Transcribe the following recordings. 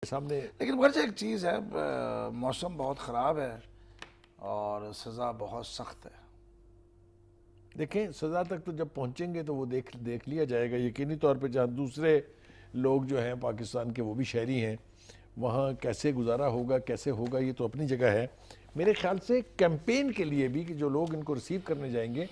سامنے. لیکن مگر ایک چیز ہے، موسم بہت خراب ہے اور سزا بہت سخت ہے. دیکھیں سزا تک تو جب پہنچیں گے تو وہ دیکھ لیا جائے گا یقینی طور پہ. جہاں دوسرے لوگ جو ہیں پاکستان کے وہ بھی شہری ہیں، وہاں کیسے گزارا ہوگا کیسے ہوگا یہ تو اپنی جگہ ہے. میرے خیال سے کیمپین کے لیے بھی کہ جو لوگ ان کو ریسیو کرنے جائیں گے،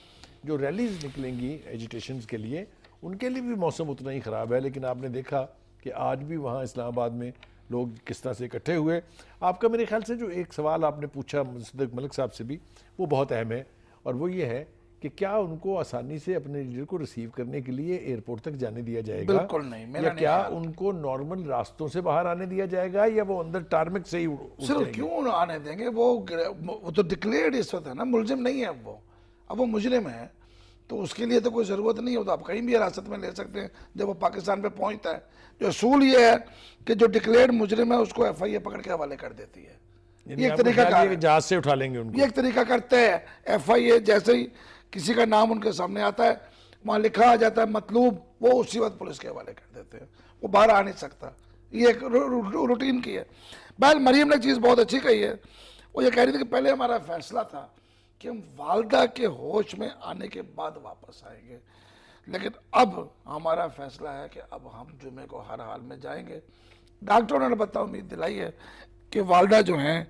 جو ریلیز نکلیں گی ایجیٹیشنز کے لیے، ان کے لیے بھی موسم اتنا ہی خراب ہے. لیکن آپ نے دیکھا کہ آج بھی وہاں اسلام آباد میں لوگ کس طرح سے اکٹھے ہوئے. آپ کا میرے خیال سے جو ایک سوال آپ نے پوچھا مصدق ملک صاحب سے بھی، وہ بہت اہم ہے، اور وہ یہ ہے کہ کیا ان کو آسانی سے اپنے لیڈر کو ریسیو کرنے کے لیے ایئرپورٹ تک جانے دیا جائے گا؟ بالکل نہیں، میرا یا نہیں کیا خیال. ان کو نارمل راستوں سے باہر آنے دیا جائے گا یا وہ اندر ٹارمک سے ہی سر اتریں گے؟ کیوں آنے دیں گے؟ وہ تو ڈکلیئرڈ اس وقت ہے نا، ملزم نہیں ہے اب وہ مجرم ہے، تو اس کے لیے تو کوئی ضرورت نہیں ہوتا. آپ کہیں بھی حراست میں لے سکتے ہیں جب وہ پاکستان پہ پہنچتا ہے. جو اصول یہ ہے کہ جو ڈکلیئرڈ مجرم ہے اس کو ایف آئی اے پکڑ کے حوالے کر دیتی ہے. یہ ایک طریقہ کار ہے، جہاز سے اٹھا لیں گے ان کو. یہ ایک طریقہ کرتے ہیں. ایف آئی اے جیسے ہی کسی کا نام ان کے سامنے آتا ہے، وہاں لکھا آ جاتا ہے مطلوب، وہ اسی وقت پولیس کے حوالے کر دیتے ہیں. وہ باہر آ نہیں سکتا. یہ ایک روٹین کی ہے. بہرحال مریم نے چیز بہت اچھی کہی ہے. وہ یہ کہہ رہی تھی کہ پہلے ہمارا فیصلہ تھا کہ ہم والدہ کے ہوش میں آنے کے بعد واپس آئیں گے، لیکن اب ہمارا فیصلہ ہے کہ اب ہم جمعے کو ہر حال میں جائیں گے. ڈاکٹروں نے البتہ امید دلائی ہے کہ والدہ جو ہیں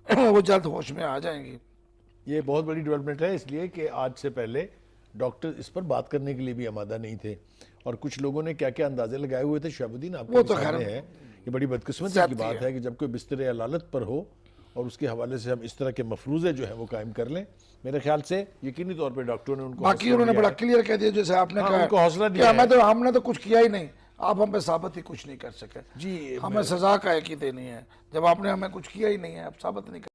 وہ جلد ہوش میں آ جائیں گی. یہ بہت بڑی ڈیولپمنٹ ہے، اس لیے کہ آج سے پہلے ڈاکٹر اس پر بات کرنے کے لیے بھی آمادہ نہیں تھے، اور کچھ لوگوں نے کیا کیا اندازے لگائے ہوئے تھے. شہاب الدین آپ وہ کے تو سامنے خیر ہے. یہ بڑی بدقسمتی کی زیادتی بات ہے کہ جب کوئی بستر علالت پر ہو اور اس کے حوالے سے ہم اس طرح کے مفروضے جو ہیں وہ قائم کر لیں. میرے خیال سے یقینی طور پہ ڈاکٹروں نے ان کو باقی انہوں نے بڑا کلیئر کہہ دیا، جیسے آپ نے ہاں، کہا ان کو حوصلہ کہ دیا ہے. ہم نے تو کچھ کیا ہی نہیں، آپ ہم پہ ثابت ہی کچھ نہیں کر سکے. جی ہمیں سزا کا ایک ہی دینی ہے. جب آپ نے ہمیں کچھ کیا ہی نہیں ہے، اب ثابت نہیں کر